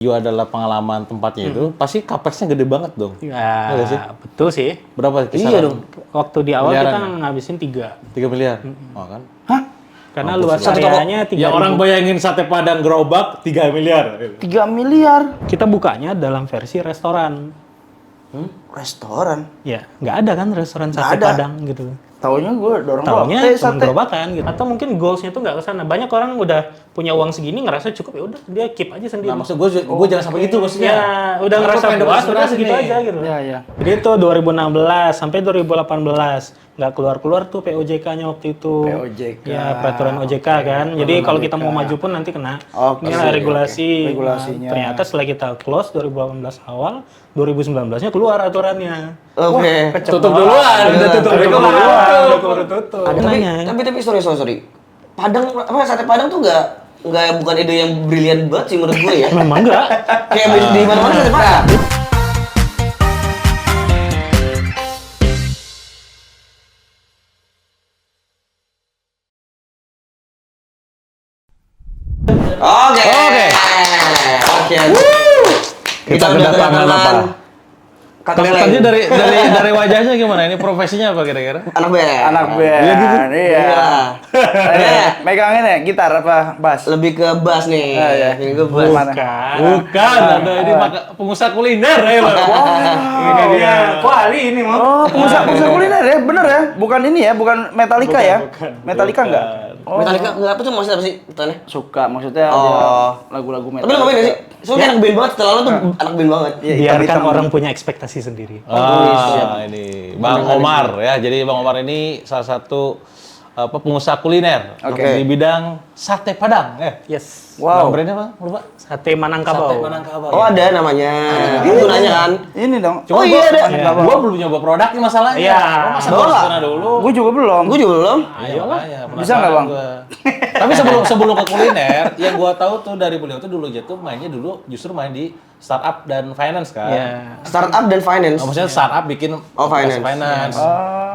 Itu adalah pengalaman tempatnya itu, pasti capexnya gede banget dong. Ya, Iya sih? betul sih. Berapa kisaran? Iya dong. Waktu di awal Miliaran kita ya? ngabisin 3. 3 miliar. Oh kan? Hah? Karena luas areanya 3.000. Ya orang bayangin sate Padang gerobak 3 miliar. 3 miliar. Kita bukanya dalam versi restoran. Restoran. Ya, nggak ada kan restoran Nggak sate ada. Padang gitu. Taunya gue dorong Taunya cuma sate. gerobakan gitu. Atau mungkin goalsnya tuh nggak ke sana. Banyak orang udah punya uang segini ngerasa cukup, ya udah dia keep aja sendiri. Nah, maksud gue jangan sampai gitu maksudnya. Ya, udah Karena ngerasa gua pengen puas, dapat udah inspirasi segitu nih. aja gitu. Ya. Jadi itu 2016 sampai 2018 nggak keluar tuh POJK-nya waktu itu. POJK. Ya, peraturan OJK kan. Jadi kalau kita mau maju pun nanti kena. Oke. Inilah regulasi. Regulasinya. Nah, ternyata setelah kita close 2018 awal, 2019-nya keluar aturannya. Oke. Tutup duluan. Udah tutup duluan. Udah keburu tutup. Ada tapi sorry. Padang apa sate Padang tuh nggak bukan ide yang brilian banget sih menurut gue ya. Memang enggak. Kayak di mana-mana sate Padang. Oke. Kita udah kedatangan apa? Kata Kelihatannya dari wajahnya gimana? Ini profesinya apa kira-kira? anak band. Anak band. Iya. Megang ini gitar apa bass? Lebih ke bass nih. Iya. Lebih ke bass. Mana? Bukan, ada ini pengusaha kuliner ya loh. Ini dia. Kuali ini mau. Oh, pengusaha kuliner ya, bener ya? Bukan ini ya, bukan Metallica ya? Metallica enggak? Metallica enggak apa tuh maksudnya apa sih? Betulnya? Suka, maksudnya Oh. dia lagu-lagu Tapi lu ngapain Metallica. sih? Soalnya anak band banget, setelah lu tuh anak band banget. Iya, Biarkan hitam-hitam. orang punya ekspektasi sendiri. Ini Bang Omar ya. Jadi Bang Omar ini salah satu pengusaha kuliner Oke. di bidang sate Padang. Yes. Bang Wow. brandnya apa? Lupa. Sate Manangkabau. Sate Manangkabau. Oh ada namanya. Itu nanya kan. Ini dong. Oh iya ada. Gua belum nyoba produknya masalahnya. Iya. Gua masa Dola. harus kena dulu. Gue juga belum. Gue juga belum. Ayolah. Bisa nggak, Bang? Tapi sebelum ke kuliner, yang gua tahu tuh dari beliau tuh dulu mainnya justru main di startup dan finance kan. Iya. Startup dan finance. Oh, maksudnya startup bikin finance. finance.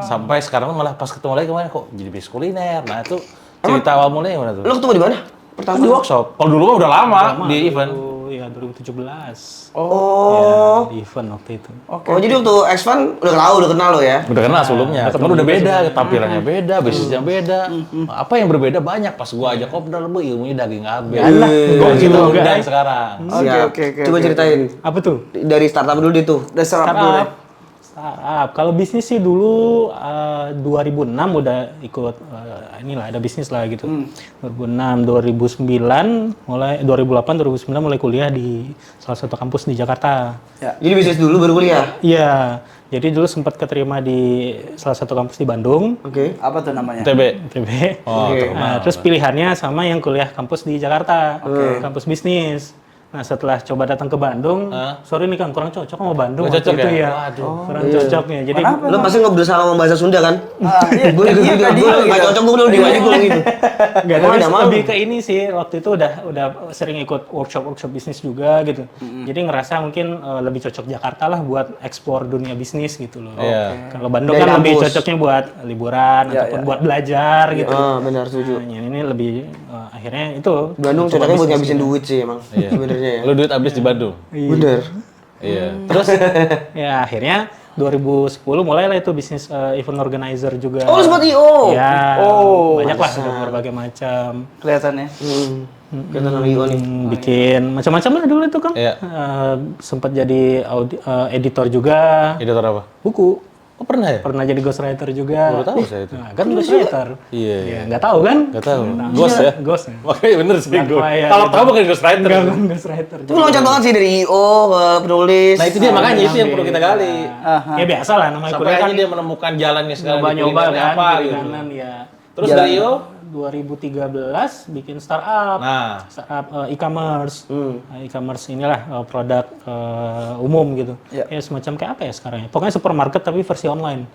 Sampai sekarang malah pas ketemu lagi kemarin kok jadi bisnis kuliner. Nah, itu cerita awal mulanya gimana tuh? Lu ketemu di mana? Pertama Di workshop. Kalau dulu mah udah lama di event. Iya, 2017. Oh. Ya, di event waktu itu. Oh jadi waktu X-Fan udah kenal lo ya? Udah kenal sebelumnya, cuman udah beda, tampilannya beda, bisnisnya beda. Apa yang berbeda banyak pas gua ajak ngobrol, bu ilmunya daging habis. Yalah, Gua gitu gitu enggak. undang sekarang. Siap. Oke. Coba ceritain Apa tuh? dari startup dulu deh tuh. Udah serap dulu deh. Startup. Kalau bisnis sih dulu 2006 udah ikut inilah ada bisnis lah gitu. 2006, 2009 mulai 2008, 2009 mulai kuliah di salah satu kampus di Jakarta. Jadi bisnis dulu baru kuliah. Iya. Jadi dulu sempat keterima di salah satu kampus di Bandung. Oke. Apa tuh namanya? TB. ITB. Oh, Oke. Nah, terus pilihannya sama yang kuliah kampus di Jakarta, kampus bisnis. Nah, setelah coba datang ke Bandung, sorry nih Kang, kurang cocok sama Bandung. Nggak waktu cocok itu ya? ya. Waduh. Kurang cocoknya. Jadi Lo pasti ngobrol sama bahasa Sunda kan? Iya, Gue iya, tadi gue gitu. nggak cocok gue udah di gue gitu. nggak Emang tapi ada malu? lebih ke ini sih. Waktu itu udah sering ikut workshop bisnis juga gitu. Jadi ngerasa mungkin lebih cocok Jakarta lah buat explore dunia bisnis gitu loh. Iya. Kalau Bandung Dari kan lebih kampus. cocoknya buat liburan ataupun buat belajar gitu. Ah benar setuju. Nah, yang ini lebih akhirnya itu. Bandung cocoknya buat ngabisin duit sih emang sebenarnya ya. Lu duit habis di Bandung. Bener. Iya. Terus ya akhirnya 2010 mulailah itu bisnis event organizer juga. Oh lu sempat IO. Ya, Oh, banyak lah ada berbagai macam. Kelihatannya. Kita nang IO nih. Bikin macam-macam lah dulu itu kan. Iya. Sempat jadi editor juga Editor apa? buku. Oh, pernah ya? Pernah jadi ghostwriter juga. Baru tahu saya itu. Nah, kan ghostwriter. Iya. Ya, nggak tahu kan? Nggak tahu. Ghost ya? Ghost. Makanya bener sih Tanpa gue. ya, Kalau gitu. tahu bukan ghostwriter. Enggak kan ghostwriter. Tapi loncat banget sih dari IO ke penulis. Nah itu dia makanya itu yang perlu kita gali. Ya biasa lah namanya Sampai kuliah kan. akhirnya dia menemukan jalannya sekarang. di Nyoba-nyoba kulinernya kan apa kiri gitu. kanan ya. Terus dari IO? 2013 bikin startup. Nah. Startup e-commerce. E-commerce inilah produk umum gitu. Ya. Ya semacam kayak apa ya sekarang ya. Pokoknya supermarket tapi versi online.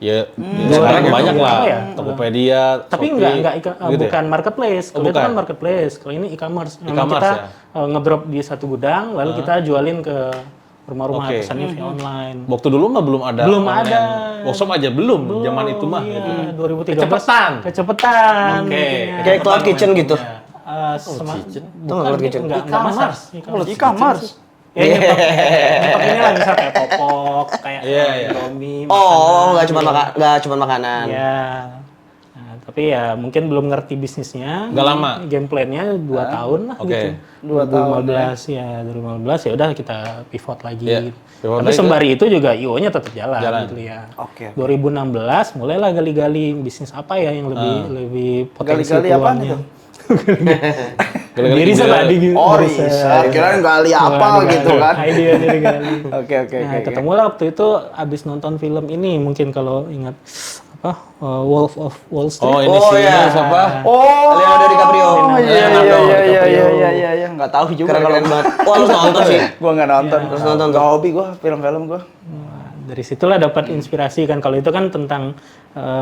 Ya, sekarang banyak lah. Apa ya? Tokopedia, Tapi Shopee, enggak gitu bukan ya? marketplace. Kalau itu bukan. kan marketplace. Kalau ini e-commerce. Memang E-commerce, kita ya? ngedrop di satu gudang lalu kita jualin ke rumah-rumah Oke. pesannya via online. Waktu dulu mah belum ada. Belum online. ada. Workshop aja belum, zaman itu mah. Iya, gitu. 2013. Kecepatan. Kecepetan. Oke. bikinnya. Kayak cloud kitchen gitu. bukan Cicin. gitu, enggak masak. E-commerce. Ya, nyetok ini lah misal kayak popok, kayak Indomie. Oh, nggak cuma makanan. Iya. Nah, tapi ya mungkin belum ngerti bisnisnya. Nggak lama? Game plan-nya 2 tahun lah Oke. gitu. 2 tahun 2015 ya udah kita pivot lagi. Iya, Gitu. pivot Tapi lagi sembari itu juga IO-nya tetap jalan gitu ya. Oke. 2016 mulailah gali-gali bisnis apa ya yang lebih potensi Gali-gali apaan peluangnya. itu? Gali-gali Diri ide. tadi Oh, riset. Kirain gali apa gitu kan. Idea diri gali. Oke. Nah, ketemulah waktu itu abis nonton film ini mungkin kalau ingat apa Wolf of Wall Street. Oh, ini Oh, sih iya. siapa? Oh, Leonardo DiCaprio. iya, nggak tahu juga. Keren banget. Wah, harus nonton sih. Gua nggak nonton. Harus nonton Nggak hobi gua film-film gua. Nah, dari situlah dapat inspirasi kan kalau itu kan tentang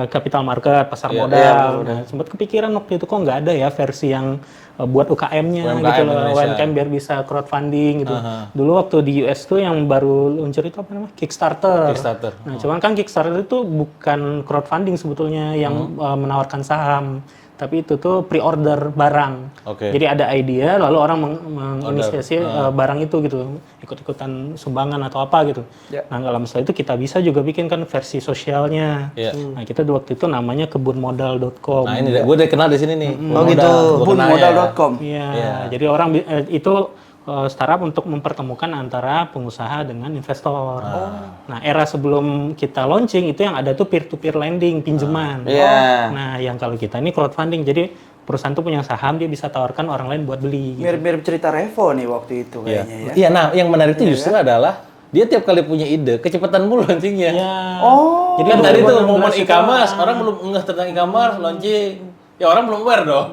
capital market, pasar Iya, modal. Nah, sempat kepikiran waktu itu kok nggak ada ya versi yang buat UKM-nya UMKM gitu loh, Indonesia. UMKM biar bisa crowdfunding gitu. Dulu waktu di US tuh yang baru luncur itu apa namanya? Kickstarter. Kickstarter. Nah, cuman kan Kickstarter itu bukan crowdfunding sebetulnya yang menawarkan saham. Tapi itu tuh pre-order barang. Oke. Jadi ada idea, lalu orang menginisiasi barang itu gitu, ikut-ikutan sumbangan atau apa gitu. Ya. Nah, dalam setelah itu kita bisa juga bikin kan versi sosialnya. Iya. Nah, kita waktu itu namanya kebunmodal.com. Nah, ini gue udah kenal di sini nih. Oh, gitu. Bunmodal.com. Iya, jadi orang itu startup untuk mempertemukan antara pengusaha dengan investor. Nah, era sebelum kita launching itu yang ada tuh peer-to-peer lending, pinjaman. Iya. Nah, yang kalau kita ini crowdfunding, jadi perusahaan tuh punya saham, dia bisa tawarkan orang lain buat beli. Gitu. Mirip-mirip cerita Revo nih waktu itu Iya. kayaknya ya. Iya, nah yang menarik itu justru adalah dia tiap kali punya ide, kecepatan mulu launchingnya. Iya. Oh. Jadi kan tadi tuh momen 2016 e-commerce, orang belum ngeh tentang e-commerce, launching. Ya orang belum aware dong.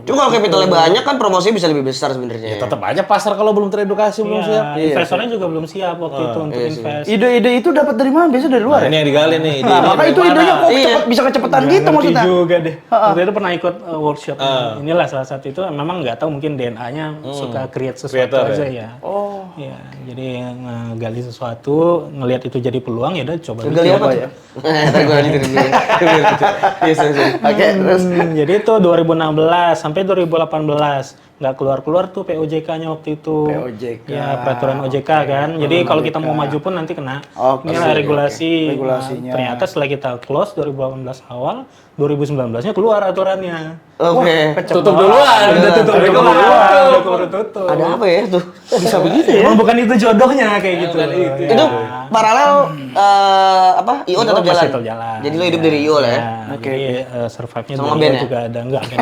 Cuma kalau capitalnya banyak kan promosinya bisa lebih besar sebenarnya. Tetap aja pasar kalau belum teredukasi, belum siap. Iya, investornya juga belum siap waktu itu untuk invest. Ide-ide itu dapat dari mana? Biasa dari luar Nah, ini ya? yang digali nih. Nah, maka itu idenya kok Iya. bisa kecepetan gitu Ngerti maksudnya. juga deh. Waktu itu pernah ikut workshop. Inilah salah satu itu memang nggak tahu mungkin DNA-nya suka create sesuatu Creator, aja ya? ya. Oh. Ya, jadi ngegali sesuatu, ngelihat itu jadi peluang ya udah coba. Gali apa tuh? Ntar gue lanjutin dulu. Iya, sorry. Oke, terus Jadi itu 2016 sampai 2018 nggak keluar-keluar tuh POJK-nya waktu itu. POJK. Ya, peraturan OJK kan. Jadi kalau kita mau maju pun nanti kena. Oke, Inilah regulasi. Regulasinya. Nah, ternyata setelah kita close 2018 awal, 2019-nya keluar aturannya. Oke. Tutup duluan. Udah tutup duluan. Udah keburu tutup. Ada apa ya tuh? bisa begitu ya? Emang bukan itu jodohnya kayak gitu. Itu paralel apa? IO tetap masih jalan. tetap jalan. Jadi lo hidup dari IO lah ya. Oke. Jadi survive-nya Sama dari band IO ya? juga ada enggak kan?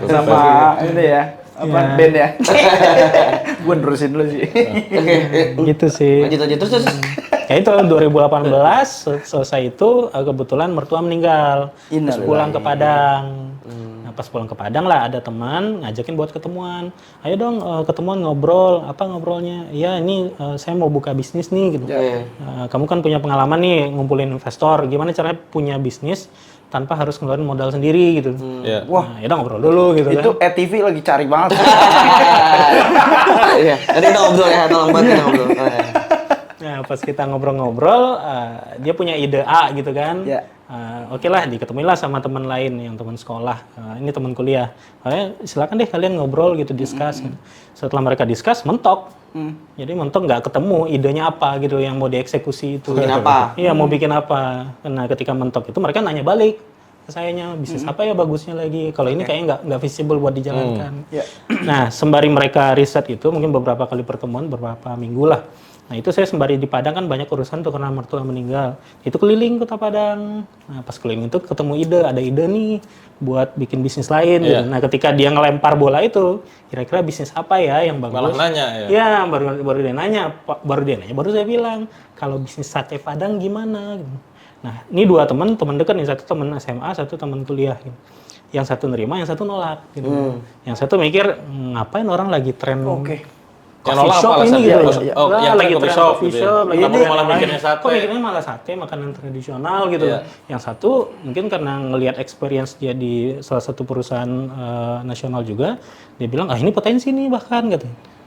Sama ini ya. Apa band ya? Gue nerusin dulu sih. Oke. Gitu sih. Lanjut terus. Ya itu 2018 selesai itu kebetulan mertua meninggal. Terus pulang ke Padang. Nah, pas pulang ke Padang lah ada teman ngajakin buat ketemuan. Ayo dong ketemuan ngobrol. Apa ngobrolnya? Ya ini saya mau buka bisnis nih gitu. Kamu kan punya pengalaman nih ngumpulin investor. Gimana caranya punya bisnis tanpa harus ngeluarin modal sendiri gitu. Iya. Wah, ya udah ngobrol dulu gitu Itu kan. ETV lagi cari banget. Iya. Nanti kita ngobrol ya, tolong banget kita ngobrol. Nah, pas kita ngobrol-ngobrol, dia punya ide A gitu kan. Ya. Oke lah, diketemuin lah sama teman lain yang teman sekolah. Ini teman kuliah. Silakan deh kalian ngobrol gitu, discuss. Setelah mereka discuss, mentok. Jadi mentok nggak ketemu idenya apa gitu yang mau dieksekusi itu. Bikin apa? Iya, mau bikin apa. Nah, ketika mentok itu mereka nanya balik ke sayanya, bisnis apa ya bagusnya lagi. Kalau ini kayaknya nggak visible buat dijalankan. Ya. Nah, sembari mereka riset itu, mungkin beberapa kali pertemuan, beberapa minggu lah. Nah, itu saya sembari di Padang kan banyak urusan tuh karena mertua meninggal. Itu keliling kota Padang. Nah, pas keliling itu ketemu ada ide nih buat bikin bisnis lain gitu. Nah, ketika dia ngelempar bola itu, kira-kira bisnis apa ya yang bagus? Malah nanya ya. Ya, baru dia nanya, baru saya bilang, kalau bisnis sate Padang gimana? Gitu. Nah, ini dua teman dekat nih, satu teman SMA, satu teman kuliah. Gitu. Yang satu nerima, yang satu nolak. Gitu. Yang satu mikir, ngapain orang lagi tren Yang nolak apa shop alasannya? ini gitu. Oh, yang lagi coffee tren shop coffee gitu ya. shop, lagi Kenapa tren malah lain. bikinnya sate? Kok mikirnya malah sate, makanan tradisional gitu. Iya. Yang satu mungkin karena ngelihat experience dia di salah satu perusahaan nasional juga, dia bilang, ini potensi nih bahkan gitu.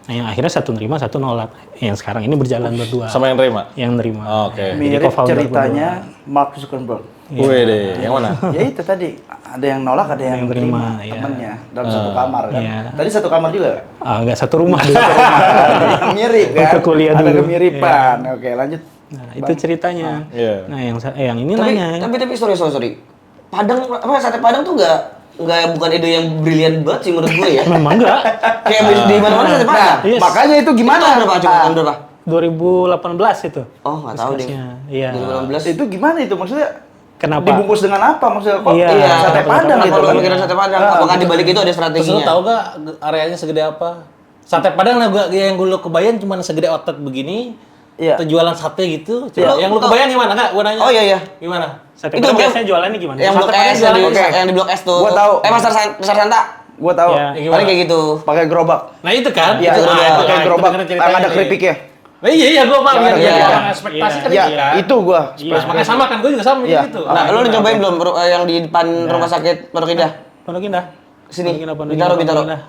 Nah, yang akhirnya satu nerima, satu nolak. Yang sekarang ini berjalan berdua. Sama yang terima? Yang nerima. Oh, oke. Jadi Mirip co-founder ceritanya Mark Zuckerberg. Wih deh, yang mana? Ya itu tadi, ada yang nolak, ada yang terima iya. temennya dalam satu kamar kan. Iya. Tadi satu kamar juga nggak? Enggak satu rumah dulu. Yang mirip kan? Waktu kuliah Ada dulu. kemiripan. Oke, lanjut. Nah, itu ceritanya. Iya. Nah, yang ini Tapi nanya. tapi sorry. Padang sate Padang tuh bukan ide yang brilian banget sih menurut gue ya. Memang enggak. Kayak di mana-mana sate Padang. Yes. Makanya itu gimana? Itu tahun berapa coba? Tahun berapa? 2018 itu. Oh, nggak tahu deh. Discussnya. Iya. 2018. Itu gimana itu maksudnya? Kenapa? Dibungkus dengan apa maksudnya? Kok Iya. sate Padang Kenapa gitu lu kan? mikirin sate Padang? Apakah di balik itu ada Terus lu strateginya? tahu gak areanya segede apa? Sate Padang lah yang gue kebayang cuma segede otot begini. Iya. Atau jualan sate gitu. Coba, Iya. yang lu kebayang gimana kak? Gua nanya. Oh iya. Gimana? Sate Itu Padang gua- biasanya jualannya gimana? Yang Blok Sate S Padang yang jualan- yang di Blok S tuh. Gua tahu. Pasar Santa. Gua tahu. Iya. Yang Paling kayak gitu. Pakai gerobak. Nah itu kan? Iya, itu, pakai gerobak. dengerin Yang ceritanya ada nih. keripiknya. Nah, iya gue paham Yang ya. ada Iya, keripik. yang ekspektasi kan Iya, itu kan. itu gua. Iya. Makanya sama kan, gue juga sama Iya. gitu. Nah, lu udah cobain belum yang di depan rumah sakit Pondok Indah? Pondok Indah. Sini. Pondok Indah, Pondok Bintaro. Indah, Pondok Indah.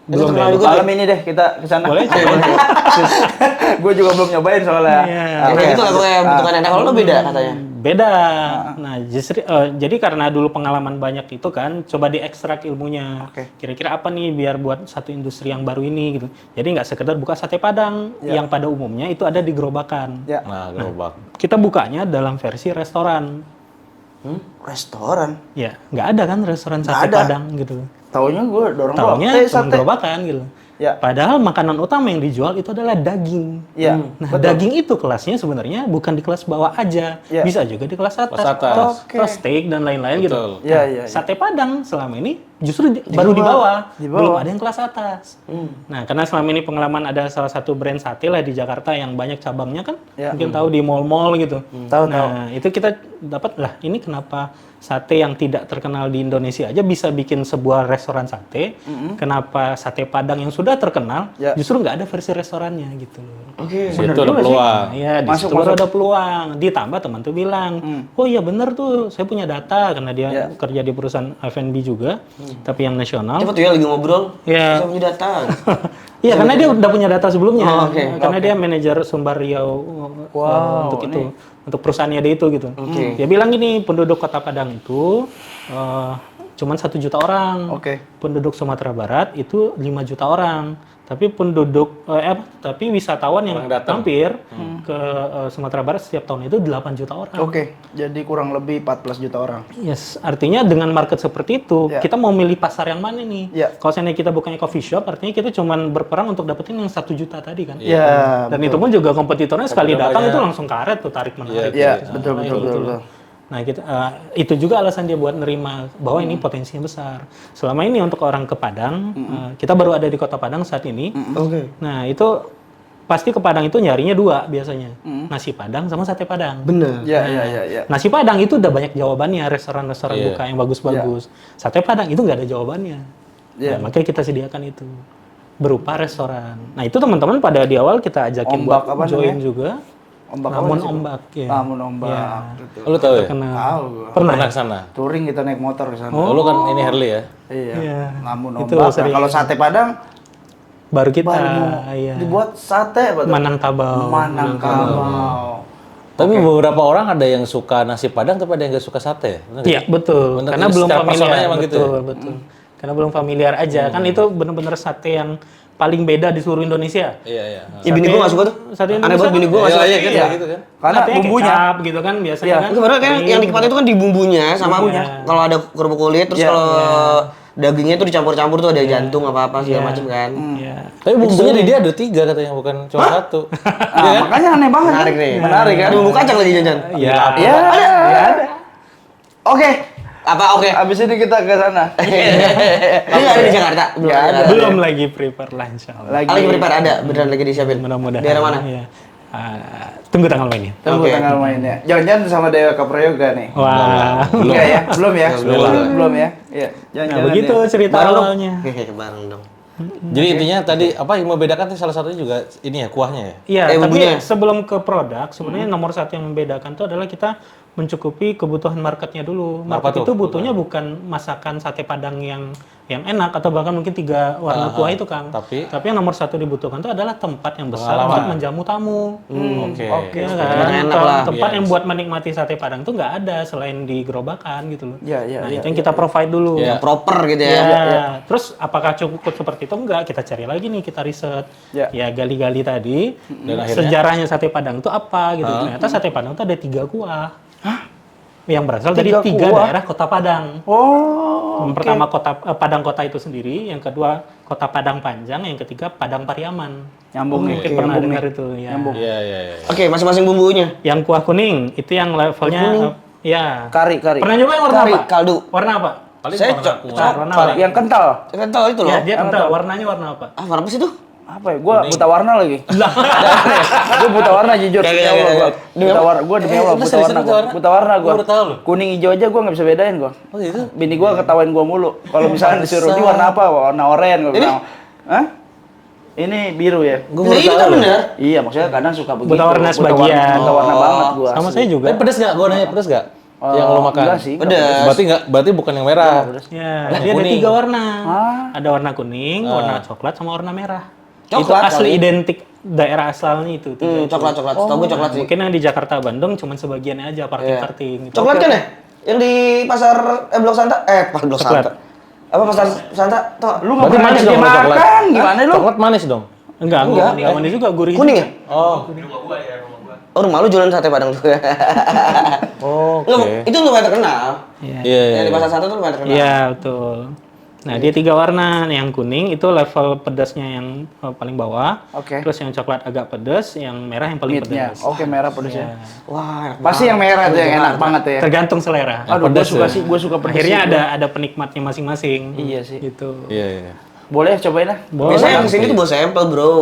Itu Belum terkenal deh. juga. Malam ini deh kita ke sana. Boleh, coba. Gue juga belum nyobain soalnya. Iya. Ya, kayak gitu lah pokoknya bentukannya. Nah, kalau lu beda katanya. Beda. Nah, justru jadi karena dulu pengalaman banyak itu kan, coba diekstrak ilmunya. Oke. Kira-kira apa nih biar buat satu industri yang baru ini gitu. Jadi nggak sekedar buka sate Padang yang pada umumnya itu ada di gerobakan. Ya. Nah, gerobak. Kita bukanya dalam versi restoran. Restoran. Ya, nggak ada kan restoran sate ada. Padang gitu. Taunya gue dorong Taunya cuma sate. gerobakan gitu. Ya. Padahal makanan utama yang dijual itu adalah daging. Iya, Nah, betul. daging itu kelasnya sebenarnya bukan di kelas bawah aja, Iya. bisa juga di kelas atas. Kelas atas. Oke. Atau steak dan lain-lain gitu. Betul. Iya, iya. Sate Padang selama ini justru baru di bawah, Di bawah. belum ada yang kelas atas. Nah, karena selama ini pengalaman ada salah satu brand sate lah di Jakarta yang banyak cabangnya kan, Ya. mungkin tahu di mall-mall gitu. Tahu, Nah, itu kita dapat lah. Ini kenapa sate yang tidak terkenal di Indonesia aja bisa bikin sebuah restoran sate? Kenapa sate Padang yang sudah terkenal Ya. justru nggak ada versi restorannya gitu? Oke. Situ ada peluang. Iya, di Masuk, situ baru masuk. ada peluang. Ditambah teman tuh bilang, oh iya bener tuh, saya punya data karena dia Ya. kerja di perusahaan F&B juga, tapi yang nasional. Cepet tuh ya lagi ngobrol. Iya. Saya punya data. Iya, karena dia udah punya data sebelumnya. Oh, oke. Karena dia manajer Sumber Riau untuk itu, untuk perusahaannya dia itu gitu. Dia bilang gini, penduduk Kota Padang itu cuman 1 juta orang. Oke. Penduduk Sumatera Barat itu 5 juta orang. Tapi tapi wisatawan yang Orang datang. mampir ke Sumatera Barat setiap tahun itu 8 juta orang. Oke, jadi kurang lebih 14 juta orang. Yes, artinya dengan market seperti itu, Ya. kita mau milih pasar yang mana nih? Ya. Kalau seandainya kita bukannya coffee shop, artinya kita cuman berperang untuk dapetin yang 1 juta tadi kan? Ya, Dan itu pun juga kompetitornya sekali Kompetitor datang banyak. itu langsung karet tuh, tarik menarik. Iya, gitu. betul, Nah, betul, itu. betul. Nah, itu juga alasan dia buat nerima bahwa ini potensinya besar. Selama ini untuk orang ke Padang, kita baru ada di Kota Padang saat ini. Oke. Nah, itu pasti ke Padang itu nyarinya 2 biasanya. Nasi Padang sama sate Padang. Bener. Ya, ya, ya, ya. Nasi Padang itu udah banyak jawabannya, restoran-restoran Iya. buka yang bagus-bagus. Sate Padang itu nggak ada jawabannya. Iya. Nah, makanya kita sediakan itu berupa restoran. Nah, itu teman-teman pada di awal kita ajakin Ombak buat apa join namanya? juga. Ombak apa Namun sih, Bro? ombak ya. Namun ombak. Ya. Betul. Oh, lu tahu ya? Kenal. Tahu gua. Pernah. Pernah ke sana? Touring kita naik motor ke sana. Oh, lu kan ini Harley ya? Iya. Iya. Namun Itu ombak. Nah, sering. kalau sate Padang Baru kita baru dibuat sate apa tuh? Manang Tabau. Manangkabau. Tapi beberapa orang ada yang suka nasi Padang, tapi ada yang nggak suka sate. Bener nggak? Iya, betul. Bener, Karena jadi belum secara familiar. personalnya emang gitu ya? Betul, betul. Karena belum familiar aja. Kan itu benar-benar sate yang paling beda di seluruh Indonesia. Iya, iya. Ya bini gue gak suka tuh. Sate Aneh banget bini gue Iya, gak suka. iya kan, Iya. kayak gitu kan. Karena Satenya bumbunya. kecap gitu kan biasanya Iya. kan. Itu padahal kan yang di Kepati itu kan di bumbunya sama kalau ada kerupuk kulit terus Iya. kalau dagingnya itu dicampur-campur tuh ada jantung apa-apa segala macam kan. Iya. Tapi bumbunya di dia ada 3 katanya, bukan cuma 1. Nah, makanya aneh banget. Menarik nih. Menarik kan? Ada bumbu kacang lagi jangan. Iya. Ya, ada. Oke. Apa oke? Abis ini kita ke sana. Ini nggak ada di Jakarta. Belum Nggak ada. ada. Belum lagi prepare lah insyaallah. Lagi. Lagi prepare ada, beneran lagi disiapin. Mudah-mudahan. Daerah mana? Iya. Tunggu tanggal mainnya. Tunggu Oke. tanggal mainnya. Jangan-jangan sama Dewa Kaprayoga nih. Wah. Enggak ya? Belum ya? Belum. Belum ya? Iya. Nah, Jangan-jangan begitu ya. cerita Bareng dong. awalnya. Bareng dong. Jadi intinya tadi apa yang membedakan tuh salah satunya juga ini ya, kuahnya ya? Iya, tapi bumbunya. sebelum ke produk, sebenarnya nomor 1 yang membedakan itu adalah kita mencukupi kebutuhan marketnya dulu. Apa Market tuh? itu butuhnya bukan masakan sate Padang yang yang enak atau bahkan mungkin 3 warna tua itu Kang. Tapi yang nomor 1 dibutuhkan itu adalah tempat yang besar Pengalaman. untuk menjamu tamu. Oke. Iya Tempat kan? yang enak lah. Tempat Yes. yang buat menikmati sate Padang tuh nggak ada selain di gerobakan gitu loh. Iya, iya, Nah, iya, itu yang kita provide dulu. Iya. Proper gitu Ya, ya. terus apakah cukup seperti itu? Enggak, kita cari lagi nih, kita riset. Ya. Ya, gali-gali tadi. Dan akhirnya? Sejarahnya sate Padang itu apa gitu. Ternyata sate Padang itu ada 3 kuah. Yang berasal dari 3 3 kuah? daerah kota Padang. Oh, Yang pertama Padang kota itu sendiri, yang kedua kota Padang Panjang, yang ketiga Padang Pariaman. nyambung nih. Mungkin pernah Nyambung dengar nih. itu ya. Nyambung. Iya, iya, iya. Oke, masing-masing bumbunya. Yang kuah kuning itu yang levelnya ya. Kari. Pernah nyoba yang warna Kari, apa? kaldu. Warna apa? Paling Saya warna kuah. Warna Kari apa? yang kental. Kan tahu itu loh. Ya, dia kental. Warnanya warna apa? Ah, warna apa sih tuh? Apa ya? Gua buta warna lagi. Gua buta warna jujur. Kayak- Demi Allah kayak- gua. demi Buta apa? warna. Gua demi Allah lu buta seriusan warna. buta Gua. warna? Buta warna gua. Gua baru tahu lu. Kuning hijau aja gua nggak bisa bedain gua. Oh gitu? Bini gua ketawain gua mulu. Kalau misalnya disuruh ini warna apa? Warna oranye gua bilang. Hah? Ini biru ya? Gue Nah, itu kan benar. Iya, maksudnya kadang suka begitu. Buta warna sebagian. Buta warna banget gua. Sama asli. saya juga. Tapi pedes nggak? Gue nanya pedes nggak? Yang lo makan? Enggak sih. Pedas. Berarti bukan yang merah. Ya, Warna dia ada kuning. 3 warna. Ah. Ada warna kuning, warna coklat, sama warna merah. Itu Coklat asli kali. identik daerah asalnya itu. Coklat. Tahu gue coklat sih. Mungkin yang di Jakarta, Bandung cuman sebagiannya aja parting-parting. Gitu. Coklat kan ya? Yang di pasar Blok Santa? Blok Coklat. Santa. Apa pasar Santa? Tuh. Lu nggak Berarti pernah manis jadi dong kalau coklat. makan, gimana lu? Coklat manis dong. Enggak manis juga, gurih. Kuning ya? Oh. Oh, rumah lu jualan sate Padang tuh. Oke. Nggak, itu lumayan terkenal. Iya. Iya, iya. Yang di pasar Santa tuh lumayan terkenal. Iya, betul. Nah, dia 3 warna. Yang kuning itu level pedasnya yang paling bawah. Oke. Terus yang coklat agak pedas, yang merah yang paling Meatnya. pedas. Oke, merah pedasnya. Wah, enak Pasti yang merah tuh yang enak banget ya. Tergantung selera. Aduh, gue pedas suka ya. sih, gue suka pedas. Akhirnya sih, ada penikmatnya masing-masing. Iya sih. Gitu. Iya, iya. Boleh cobain lah. Boleh. Biasanya yang kesini tuh bawa sampel, bro.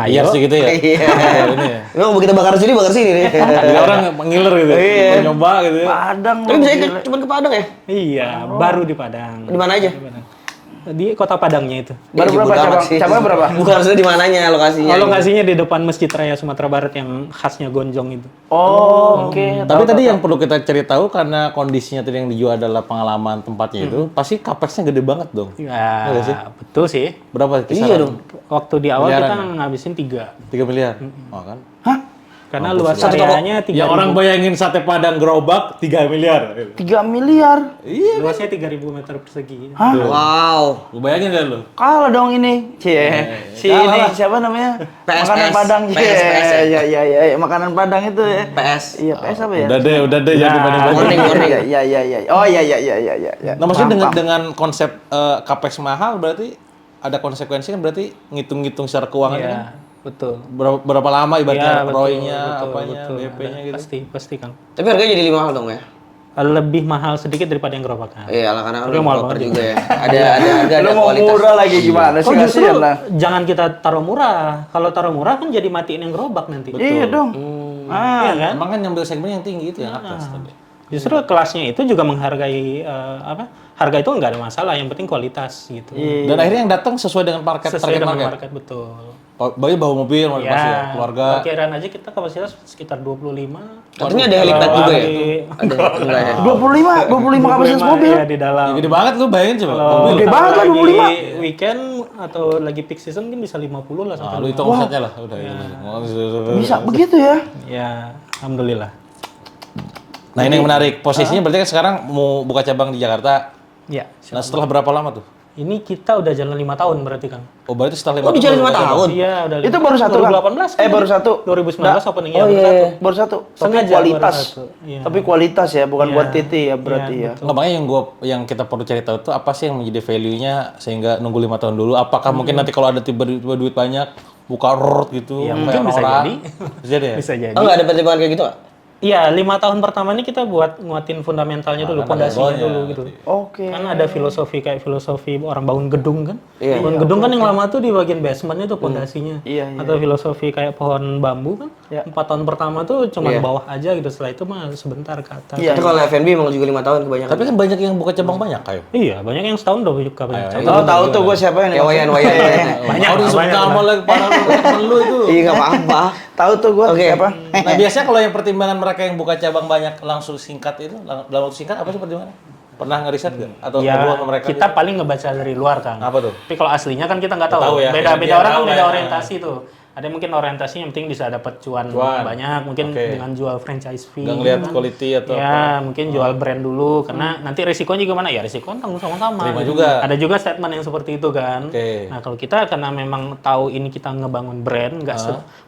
Iya sih gitu ya. Iya. Ini ya. Lu mau kita bakar sini nih. Jadi orang ngiler gitu. Iya. Mau nyoba gitu. Padang Tapi lu, bisa gila. cuma ke Padang ya? Iya, baru di Padang. Di mana aja? Di kota Padangnya itu. Baru Ya, berapa bodo amat cabang? sih. Cabang berapa? Bukan maksudnya di mananya lokasinya. Kalau lokasinya di depan Masjid Raya Sumatera Barat yang khasnya gonjong itu. Oh, oke. Tapi tadi yang perlu kita cari tahu karena kondisinya tadi yang dijual adalah pengalaman tempatnya itu, pasti capexnya gede banget dong. Ya, Iya sih? betul sih. Berapa kisaran? Iya dong. Waktu di awal Miliaran kita ya? ngabisin 3. 3 miliar. Oh kan? Karena luas areanya 3.000. Ya orang bayangin sate Padang gerobak 3 miliar. 3 miliar. Luasnya 3.000 meter persegi. Wow. Lu bayangin kan lu? Kalah dong ini. Cie. Si ini siapa namanya? PS, Makanan PS. Padang. PS, PS, ya. Iya, makanan Padang itu ya. PS. Iya, PS apa ya? Udah deh jangan dibanding-banding. Warning. Iya. Oh iya. Nah, maksudnya Paham, paham. dengan konsep capex mahal berarti ada konsekuensi kan berarti ngitung-ngitung secara keuangan kan? Iya, betul. Berapa lama ibaratnya Iya, ROI-nya, betul, apanya, betul. BP-nya Ada, gitu. Pasti Kang. Tapi harganya jadi lebih mahal dong ya? Lebih mahal sedikit daripada yang gerobakan. Iya lah, karena Tapi lu mahal proper banget juga ya. Ada harga, Lu ada mau kualitas. murah lagi gimana sih? Oh justru Kasihan lah. jangan kita taruh murah. Kalau taruh murah kan jadi matiin yang gerobak nanti. Iya dong. Iya kan? Emang kan ngambil segmen yang tinggi itu yang atas tadi. Justru kelasnya itu juga menghargai harga itu nggak ada masalah. Yang penting kualitas gitu. Dan akhirnya yang datang sesuai dengan Sesuai target dengan market. market betul. Bayi bawa mobil, mau pas ya, keluarga. Perkiraan aja kita kapasitas sekitar 25. Katanya ada helipad juga ya? Ada, enggak ya? 25 kapasitas mobil. Ya, di dalam. Gede banget lu bayangin coba. Kalau Gede banget lah, lagi 25. weekend atau lagi peak season kan bisa 50 lah Nah, sampai. lu hitung omsetnya lah, udah. Bisa begitu ya? Ya, alhamdulillah. Nah, ini yang menarik. Posisinya berarti kan sekarang mau buka cabang di Jakarta. Ya. Nah, setelah berapa lama tuh? Ini kita udah jalan 5 tahun berarti Kang. Oh, berarti setelah 5 Oh, di jalan 5 tahun? Iya, udah. Itu baru satu, Kang? 2018 kan? Baru satu. 2019 openingnya Oh baru iya, satu. baru satu. Tapi Sengaja kualitas. baru satu, iya. Tapi kualitas ya, bukan Iya. buat titi ya berarti ya. Nggak, makanya yang kita perlu cari tahu tuh apa sih yang menjadi value-nya sehingga nunggu 5 tahun dulu. Apakah mungkin nanti kalau ada tiba-tiba duit banyak buka road gitu, Ya, kayak mungkin bisa orang-orang. jadi. Bisa jadi ya? Bisa jadi. Oh, nggak ada pertimbangan kayak gitu nggak? Iya, 5 tahun pertama ini kita buat nguatin fundamentalnya dulu, kan ada fondasinya goalnya, dulu gitu. Oke. Kan ada filosofi kayak filosofi orang bangun gedung kan? Iya. Bangun gedung kan yang lama tuh di bagian basementnya tuh fondasinya. Iya, iya. Atau filosofi kayak pohon bambu kan? Iya. 4 tahun pertama tuh cuma Iya. bawah aja gitu. Setelah itu mah sebentar ke atas. Iya. Tapi kalau F&B emang juga 5 tahun kebanyakan. Tapi kan banyak yang buka cabang banyak kayo. Iya, banyak yang setahun udah buka banyak cabang. Oh, tahu tuh gue siapa yang Kayak wayan-wayan. Banyak, Harus banyak, nama lagi para lu itu. Iya, nggak apa-apa. Tahu tuh gue Oke. siapa? Nah, biasanya kalau yang pertimbangan mereka yang buka cabang banyak langsung singkat itu, dalam waktu singkat apa sih pertimbangannya? Pernah ngeriset nggak? Atau Ya, ngobrol sama mereka? kita gitu? paling ngebaca dari luar, Kang. Apa tuh? Tapi kalau aslinya kan kita nggak tahu. Nggak tahu ya. Beda-beda Dia orang kan tahu beda ya. orientasi tuh. Ada yang mungkin orientasinya yang penting bisa dapat cuan banyak, mungkin Oke. dengan jual franchise fee. Nggak ngeliat quality atau Ya, mungkin jual brand dulu karena nanti risikonya juga mana? Ya risiko kan tanggung sama-sama. Terima gitu. juga. Ada juga statement yang seperti itu kan. Oke. Nah, kalau kita karena memang tahu ini kita ngebangun brand, nggak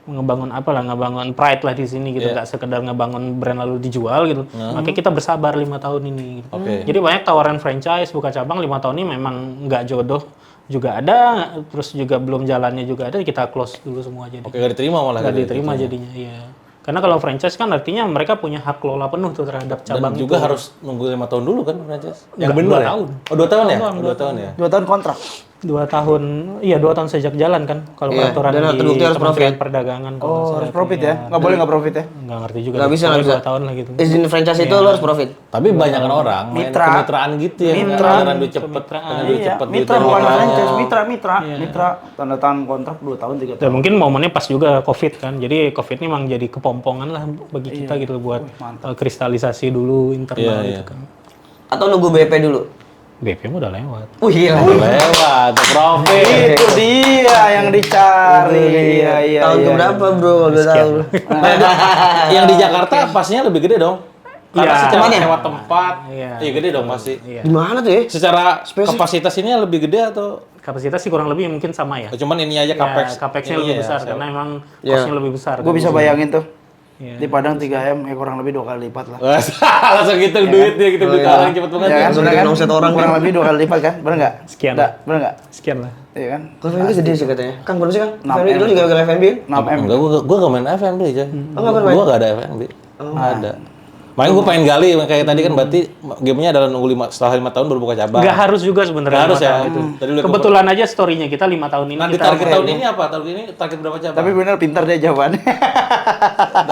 ngebangun apa lah, ngebangun pride lah di sini gitu, nggak sekedar ngebangun brand lalu dijual gitu. Makanya kita bersabar 5 tahun ini. Gitu. Oke. Jadi banyak tawaran franchise buka cabang 5 tahun ini memang nggak jodoh juga ada, terus juga belum jalannya juga ada, kita close dulu semua jadi. Oke, nggak diterima malah. Nggak gitu. diterima jadinya, iya. Karena kalau franchise kan artinya mereka punya hak kelola penuh tuh terhadap Dan cabang juga itu. harus nunggu 5 tahun dulu kan franchise? Yang Nggak, bener 2 ya? tahun. Oh 2 tahun ya? 2 2 tahun ya? 2 tahun kontrak. 2 tahun, iya 2 tahun sejak jalan kan kalau Iya, peraturan dan di terbukti harus Kementerian profit. Perdagangan. kalau nggak Oh, salah harus itu. profit ya? Nggak boleh nggak profit ya? Nggak ngerti juga. Nggak bisa, Pokoknya nggak bisa. 2 tahun lah gitu. Izin franchise itu lo harus profit. Tapi banyak kan orang main Mitra. kemitraan gitu ya. Mitra. Beneran duit cepet. Pengen duit Iya, cepet. mitra duit bukan banyak. franchise, mitra. Tanda tangan kontrak 2 tahun 3 tahun. Dan mungkin momennya pas juga COVID kan. Jadi COVID ini memang jadi kepompongan lah bagi kita gitu buat kristalisasi dulu internal Iya, gitu kan. Atau nunggu BP dulu. BP mah udah lewat. Iya. Lewat, profit. Itu dia yang dicari. Iya. Tahun keberapa bro? 2 tahun. Yang di Jakarta pastinya lebih gede dong. Karena Iya. secara Cuman ya? sewa tempat, Iya. iya gede dong pasti. Iya. Di mana tuh ya? Secara kapasitas ini lebih gede atau Kapasitas sih kurang lebih mungkin sama ya. cuman ini aja Ya, capex? capex-nya Ini lebih ya, besar sewa. karena emang Iya. cost-nya lebih besar. Gue kan. bisa bayangin tuh. Iya. Di Padang 3M kurang lebih 2 kali lipat lah. Langsung gitu duitnya gitu beli orang cepet banget. Ya kan? Langsung Bener bikin kan? omset orang. Kurang lebih 2 kali lipat kan? Bener nggak? Sekian. Nggak, bener nggak? Sekian lah. Iya kan? Kalau F&B gede sih katanya. Kang berapa sih Kang? 6M. F&B itu juga bikin F&B. 6M. Enggak, gua gak main F&B aja. Oh, nggak main? Gua gak ada F&B. Ada. Makanya gue pengen gali, kayak tadi kan berarti gamenya adalah nunggu setelah 5 tahun baru buka cabang. Nggak harus juga sebenarnya. Nggak harus 5 ya? tahun itu. Tadi lu Kebetulan aja story-nya kita 5 tahun ini. Nah, di kita target tahun ini apa? Tahun ini target berapa cabang? Tapi bener pintar dia jawabannya.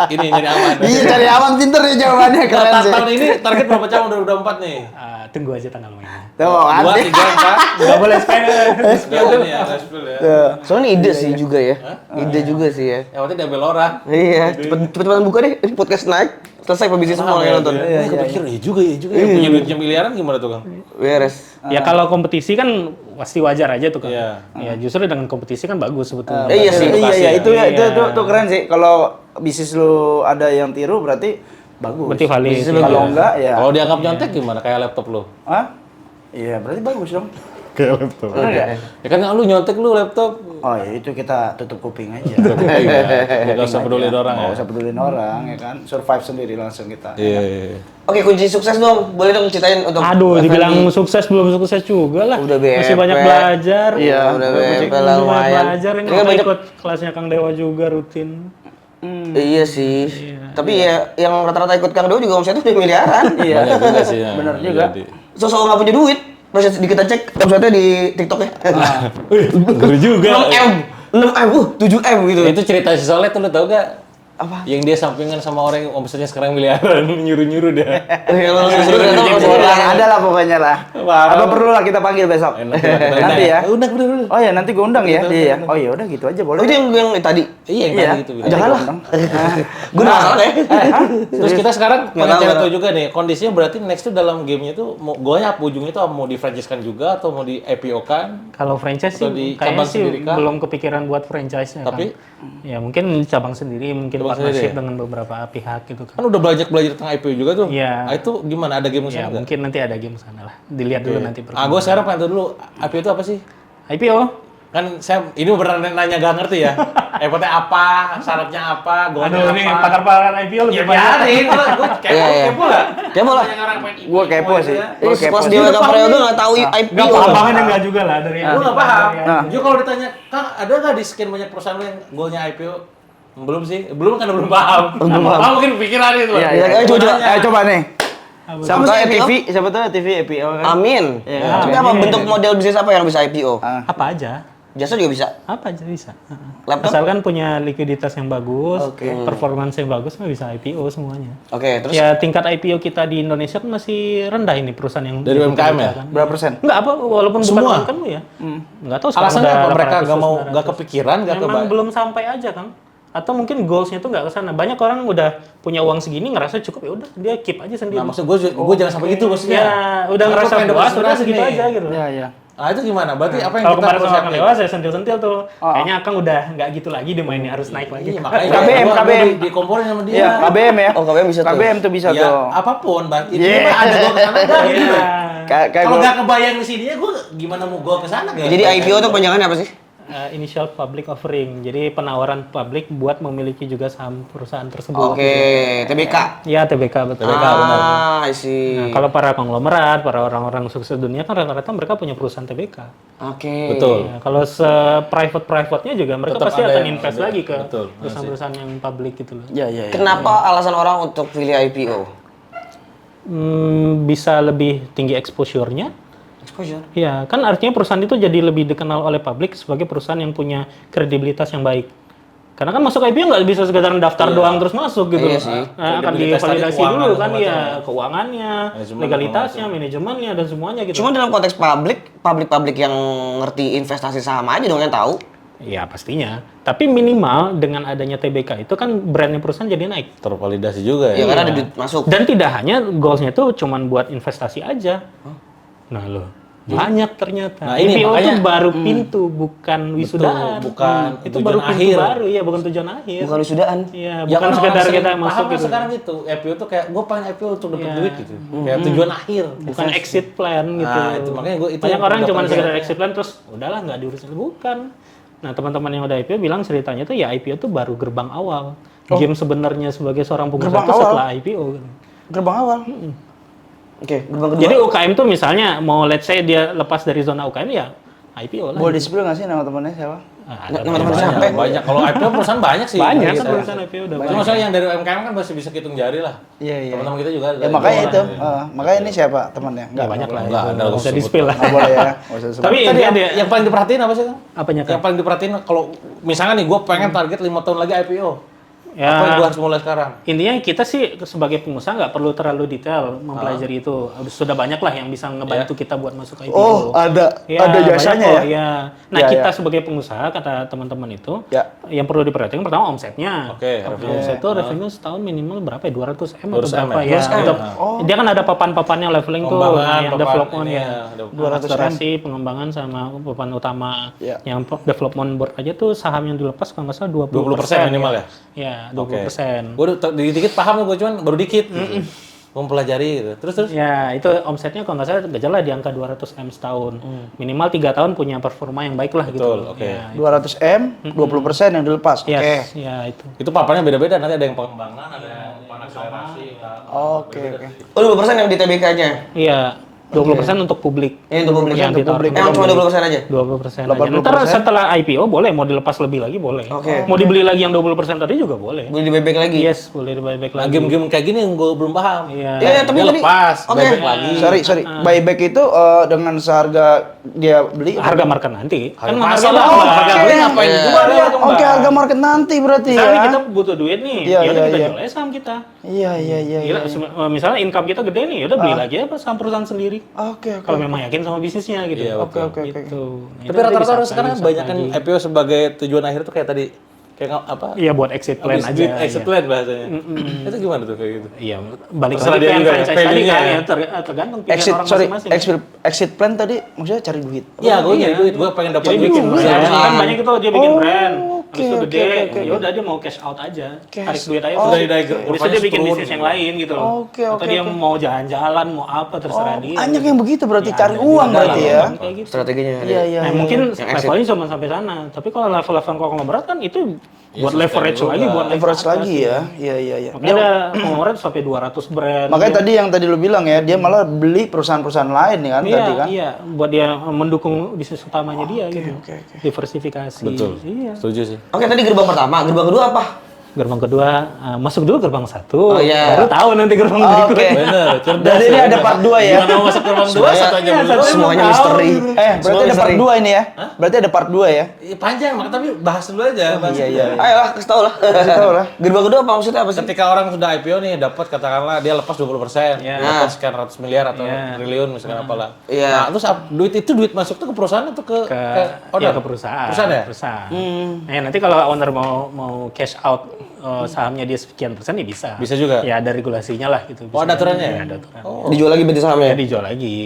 ini nyari aman. Iya cari aman pintar dia jawabannya keren sih. Tahun ini target berapa cabang? Udah 4 nih. tunggu aja tanggal mainnya. Tuh, 2, ada. 3, 4. Nggak boleh spoiler. Spill ini ya, nggak spill ya. Soalnya ide sih juga ya. Ide juga sih ya. Yang penting diambil orang. Iya, cepet-cepetan buka deh. Ini podcast naik. Selesai pebisnis semua yang nonton. Iya, kepikiran ya juga. Yang punya duitnya miliaran gimana tuh, Kang? Beres. Ya kalau kompetisi kan pasti wajar aja tuh kan. Iya. Ya justru dengan kompetisi kan bagus sebetulnya. Iya sih. Iya, itu ya, Iya. itu keren sih. Kalau bisnis lu ada yang tiru berarti bagus. Berarti valid. Kalau enggak ya. Kalau dianggap nyontek gimana? Kayak laptop lo? Hah? Iya, berarti bagus dong. Kayak laptop. Bener nggak? Ya kan lu nyontek lu laptop. Oh ya itu kita tutup kuping aja. Gak usah peduli orang ya. Nggak usah pedulin orang ya kan. Survive sendiri langsung kita. Iya. Oke, kunci sukses dong. Boleh dong ceritain untuk Aduh, F&B. dibilang sukses belum sukses juga lah. Udah Masih BFP. banyak belajar. Iya. Udah Masih BFP lah Masih banyak lumayan. belajar ini Ini kan makanya banyak. ikut kelasnya Kang Dewa juga rutin. Iya sih. Tapi ya yang rata-rata ikut Kang Dewa juga omsetnya udah miliaran. Iya. Banyak juga sih. ya. Bener Iya, juga. jadi. Sosok nggak punya duit. Terus kita cek omsetnya di TikTok ya. Ngeri juga. 6M. 6M, 7M gitu. Itu cerita si Soleh tuh lu tau gak? Apa? Yang dia sampingan sama orang yang omsetnya sekarang miliaran, nyuruh-nyuruh dia. Kalau seru ternyata omsetnya Orang miliaran. ada lah pokoknya lah. Parah. Apa perlu lah kita panggil besok? Enak, enak. Nanti ya. Udah. Oh ya nanti gue undang ya dia ya. Oh ya udah gitu aja Oh boleh. itu yang tadi. Iya, yang Iya. tadi gitu. Janganlah. Gue udah masalah ya. Terus kita sekarang Nggak pengen tahu, cari nggak tahu juga nih, kondisinya berarti next tuh dalam gamenya tuh mau goalnya apa ujungnya tuh mau di franchise-kan juga atau mau di IPO kan? Kalau franchise Atau sih di kayaknya cabang sih sendiri kah? belum kepikiran buat franchise-nya Tapi? kan. Ya mungkin cabang sendiri, mungkin Cabang partnership sendiri ya? dengan beberapa pihak gitu kan. Kan udah belajar tentang IPO juga tuh. Iya. Itu gimana? Ada game Ya sana nggak? mungkin nanti ada game sana lah. Dilihat dulu nanti Ah, gue sekarang pengen tahu dulu IPO itu apa sih? IPO. Kan saya ini beneran nanya gak ngerti ya. IPO-nya apa? Syaratnya apa? Goalnya Aduh, ini apa? pakar-pakar IPO Ya lebih banyak. biarin, gue kepo, Iya, iya. kepo lah. Kepo lah. Banyak orang main IPO Gua kepo gitu sih. ya. Gua kepo Pas sih. dia WK Prayoga nggak tahu Nggak IPO. paham enggak juga lah dari Gue gak paham. Nah. Juga kalau ditanya, Kang ada gak di sekian banyak perusahaan lo yang goalnya IPO? Belum sih, belum karena belum paham. Belum paham. Ah, mungkin pikiran itu. Iya, iya. Ayo Coba, coba, Nanya. ayo coba nih. Siapa Apa tahu sih IPO? TV, siapa tahu TV IPO kan? Amin. Iya. Tapi apa bentuk model bisnis apa yang bisa IPO? Apa aja? Jasa juga bisa. Apa aja bisa. Laptop? Asalkan punya likuiditas yang bagus, Oke. performance yang bagus, mah bisa IPO semuanya. Oke, terus Ya tingkat IPO kita di Indonesia kan masih rendah ini perusahaan yang Dari UMKM ya? kan. Berapa persen? Enggak apa, walaupun bukan Semua? UMKM ya. Enggak tahu sekarang Alasannya udah apa? Mereka 800, gak mau, 900. gak kepikiran, gak Memang kebayang? belum sampai aja kan. Atau mungkin goals-nya tuh nggak ke sana. Banyak orang udah punya uang segini ngerasa cukup, ya udah dia keep aja sendiri. Nah, maksud gue jangan sampai gitu maksudnya. Ya, udah Karena ngerasa gua pengen puas, dapat udah inspirasi segitu nih. aja gitu. Iya, iya. Ah, itu gimana? Berarti apa yang Kalau kita kemarin perlu sama Kang siapin? Dewa saya sentil-sentil tuh. Oh. Kayaknya Kang udah nggak gitu lagi deh mainnya, harus naik lagi. Iya, makanya KBM, gua KBM. dikomporin sama dia. Iya, KBM ya. Oh, KBM bisa tuh. KBM tuh bisa Ya, tuh. apapun, berarti Iya. ini mah ada gol ke sana enggak gitu. Iya. Kayak Kalau gua- nggak kebayang di sininya, gue gimana mau gol ke sana? Jadi IPO tuh panjangannya apa sih? Initial public offering. Jadi penawaran publik buat memiliki juga saham perusahaan tersebut. Oke, TBK. Ya, TBK betul. Ah, I see. Nah, kalau para konglomerat, para orang-orang sukses dunia kan rata-rata mereka punya perusahaan TBK. Oke. Betul. Ya, kalau private-nya juga mereka Tetap pasti ada akan yang invest ada. lagi ke Betul, perusahaan-perusahaan yang publik gitu loh. Iya, iya, iya. Kenapa alasan orang untuk pilih IPO? Bisa lebih tinggi exposure-nya. Exposure. Ya, kan artinya perusahaan itu jadi lebih dikenal oleh publik sebagai perusahaan yang punya kredibilitas yang baik. Karena kan masuk IPO nggak bisa sekedar daftar doang terus masuk gitu. Iya loh. sih. Nah, akan Kredibilitas tadi, divalidasi keuangan dulu kan segala ya, macam. keuangannya, Manajemen legalitasnya, manajemennya dan semuanya gitu. Cuma dalam konteks publik yang ngerti investasi saham aja dong yang tahu. Ya pastinya. Tapi minimal dengan adanya TBK itu kan brandnya perusahaan jadi naik. Tervalidasi juga Ya ya. karena ada duit masuk. Dan tidak hanya goalsnya itu cuman buat investasi aja. Nah loh, banyak ternyata. Nah, ini IPO itu makanya- baru pintu, bukan wisudaan. bukan itu tujuan baru pintu akhir. baru, ya bukan tujuan akhir. Bukan wisudaan. Iya, Ya, bukan sekedar kita masuk gitu. sekarang gitu. IPO tuh kayak gue pengen IPO untuk dapat Iya. duit gitu. Kayak tujuan akhir. Bukan exit plan gitu. Nah, itu makanya itu banyak yang orang pendapat cuma gue. sekedar exit plan terus udahlah nggak diurusin, bukan. Nah, teman-teman yang udah IPO bilang ceritanya tuh ya IPO tuh baru gerbang awal. Game sebenarnya sebagai seorang pengusaha Gerbang itu awal? setelah IPO. Gerbang awal. Oke, gerbang kedua. Jadi UKM tuh misalnya mau let's say dia lepas dari zona UKM ya IPO lah. Boleh di-spill nggak sih nama temannya siapa? Ada Nama teman Banyak, siapa? banyak. Kalau IPO perusahaan banyak sih. banyak Gitu. kan perusahaan IPO udah Cuma banyak. masalah yang dari UMKM kan masih bisa hitung jari lah. Iya, iya. Teman-teman kita juga ada. Ya makanya Iya. itu. Makanya ini siapa temannya? Ya, banyak lah. Enggak, itu. ada Nggak usah sebut. di spill lah. Nggak boleh ya. Nggak usah disebut. Tapi Tadi intinya yang paling diperhatiin apa sih, Kang? apanya Yang kan? paling diperhatiin kalau misalnya nih gue pengen target 5 tahun lagi IPO. Ya. Apa yang gue harus mulai sekarang? Intinya kita sih sebagai pengusaha nggak perlu terlalu detail mempelajari itu. Sudah banyak lah yang bisa ngebantu kita buat masuk IPO. Oh, ada Ya, ada jasanya banyak ya? kok, ya. Nah, Ya, kita ya. sebagai pengusaha, kata teman-teman itu, Ya. yang perlu diperhatikan pertama omsetnya. Oke, revenue. Omset itu revenue setahun minimal berapa ya? 200 M 200 atau M berapa ya? ya? 200 M. Untuk- Dia kan ada papan-papannya leveling tuh, Pengembangan, yang papan development ini ya. ya, 200 M. Akselerasi, pengembangan sama papan utama. Ya. Yang development board aja tuh saham yang dilepas kalau nggak salah 20% minimal ya? Ya, 20%. Gue dikit paham gue cuman baru dikit. Gitu. Gue mempelajari gitu. Terus Ya, itu omsetnya kalau nggak salah gak jelas di angka 200 M setahun. Minimal 3 tahun punya performa yang baik lah gitu. Betul, oke. Ya, 200 M, 20% yang dilepas. Oke. yes, ya itu. itu papannya beda-beda. Nanti ada yang pengembangan, ada yang akselerasi. Oke, oke. Oh, 20% yang di TBK-nya. Iya, 20% untuk publik. Ini untuk publik. Yang untuk publik. Emang cuma 20% aja? 20% aja. 80%. Ntar setelah IPO boleh, mau dilepas lebih lagi boleh. Oke. Mau dibeli lagi yang 20% tadi juga boleh. Boleh di buyback lagi? Yes, boleh di-buyback Nah, lagi. game-game kayak gini yang gue belum paham. Iya. Iya, tapi Dia tadi... lepas, Oke. buyback lagi. Sorry. Buyback itu dengan seharga dia beli. Harga market nanti. Kan pasar harga lah, lah. harga beli ngapain Iya. juga dia tuh, Mbak. Oke, harga market nanti berarti Misalnya ya. kita butuh duit nih, Iya, ya udah iya, kita iya. jual aja saham kita. Iya. Gila, misalnya income kita gede nih, ya udah beli lagi apa saham perusahaan sendiri. Oke. Kalau memang yakin sama bisnisnya gitu. Iya, Oke. Gitu. Nah, Tapi itu nanti rata-rata bisa orang sekarang bisa banyak kan lagi. IPO sebagai tujuan akhir tuh kayak tadi. Kayak apa? Iya, buat exit plan Habis aja. duit, exit iya. plan bahasanya. Itu gimana tuh kayak gitu? Iya, balik Terserah lagi dia ke yang juga ya, franchise tadi value-nya kan ya. ya, tergantung pilihan Exit, orang sorry, masing-masing. exit plan tadi maksudnya cari duit. Iya, gue Iya. nyari duit. Gue pengen dapat Jadi duit. bikin Iya. brand, kan banyak itu dia bikin brand, oke, habis itu oke, gede, oke, ya udah dia mau cash out aja, Cash. tarik duit aja, Oh, udah oke. habis itu dia bikin Turun bisnis gitu. yang lain gitu loh. Oke, Atau oke, dia oke. mau jalan-jalan, mau apa terserah dia. Banyak yang begitu berarti Iya, cari ada uang juga berarti lah, ya. kayak gitu. Strateginya ada. Iya. Nah, mungkin Yang exit. levelnya cuma sampai sana, tapi kalau level-level konglomerat kan itu buat sustain leverage juga. lagi, buat naik ke Leverage atas, lagi ya. Iya. Makanya ada konglomerat sampai 200 brand. Makanya tadi yang tadi lu bilang ya, dia malah beli perusahaan-perusahaan lain nih kan Iya, tadi kan. iya, buat dia mendukung bisnis utamanya dia gitu. oke. Diversifikasi. Betul. Iya. Setuju sih. Oke, tadi gerbang pertama. Gerbang kedua apa? Gerbang kedua masuk dulu gerbang 1. Oh, iya. Baru tahu nanti gerbang Oke. berikutnya. Bener, cerdas. Jadi ini ya. ada part 2 ya. Gimana mau masuk gerbang 2 satu aja belum. Semuanya Tahu. misteri. Berarti ada part 2 ini ya? Berarti ada part 2 ya? Iya, panjang, tapi bahas dulu aja. bahas Iya, dulu. iya. Ayolah, kasih tau lah. Kasih tahu lah. Gerbang kedua apa maksudnya apa sih? Ketika orang sudah IPO nih dapat katakanlah dia lepas 20%, Iya. dapat sekian ratus miliar atau Iya. triliun misalkan apalah. Iya. Nah, terus duit masuk tuh ke perusahaan atau ke Ya, ke perusahaan. Perusahaan ya? Perusahaan. Nanti kalau owner mau cash out sahamnya dia sekian persen ya bisa. Bisa juga? Ya ada regulasinya lah gitu. Oh, ada aturannya? Ya, ada aturan. Dijual lagi berarti Ya sahamnya? dijual lagi.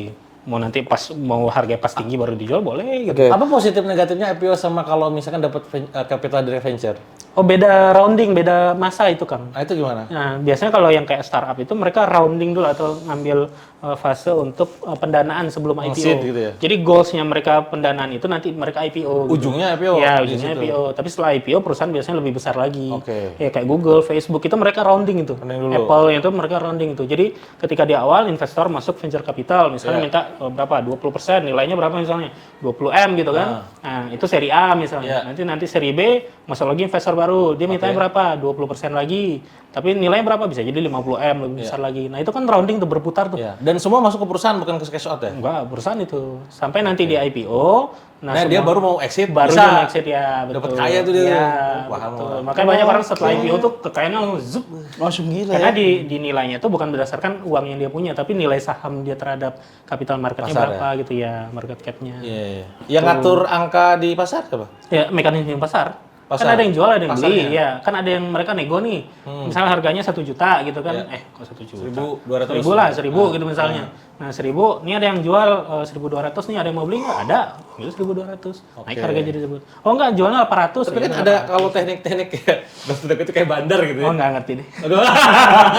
Mau nanti mau harga pas tinggi baru dijual boleh gitu. Oke. Apa positif negatifnya IPO sama kalau misalkan dapat capital dari venture? Oh beda rounding, beda masa itu Kang. Nah, itu gimana? Nah, biasanya kalau yang kayak startup itu mereka rounding dulu atau ngambil fase untuk pendanaan sebelum IPO. seed gitu ya? Jadi goalsnya mereka pendanaan itu nanti mereka IPO. gitu. Ujungnya IPO? Ya, di ujungnya situ. IPO. Tapi setelah IPO perusahaan biasanya lebih besar lagi. Oke. Ya kayak Google, Facebook itu mereka rounding itu. Rounding dulu. Apple itu mereka rounding itu. Jadi ketika di awal investor masuk venture capital, misalnya Iya. minta berapa? 20%, nilainya berapa misalnya? 20M gitu kan. Nah, itu seri A misalnya. Iya. Nanti seri B masuk lagi investor baru. Dia mintanya berapa? 20% lagi. Tapi nilainya berapa? Bisa jadi 50M lebih besar lagi. Nah, itu kan rounding tuh berputar tuh. Ya. Dan semua masuk ke perusahaan bukan ke cash out ya? Enggak, perusahaan itu. Sampai nanti di IPO, Nah, dia baru mau exit, baru bisa. dia mau exit ya, betul. Dapat kaya tuh dia. Iya, Oh, paham betul. lah. Makanya banyak orang setelah IPO tuh kekayaannya langsung zup. Langsung gila Karena ya. di nilainya itu bukan berdasarkan uang yang dia punya, tapi nilai saham dia terhadap capital marketnya Pasar berapa gitu ya, market cap-nya. Iya, iya. Yang ngatur angka di pasar apa? Ya, mekanisme pasar. Pasar. Kan ada yang jual, ada yang beli. Pasarnya. Ya, kan ada yang mereka nego nih. Misalnya harganya 1 juta gitu kan. Kok 1 juta? 1.200. 1.000 lah, 1.000 gitu misalnya. Nah, 1.000, ini ada yang jual 1.200 nih, ada yang mau beli nggak? Ada. Ambil 1.200. Naik harga jadi 1.000. Oh enggak, jualnya 800. Tapi kan ada kalau teknik-teknik kayak Daftar itu kayak bandar gitu ya. Oh enggak ngerti deh. Aduh,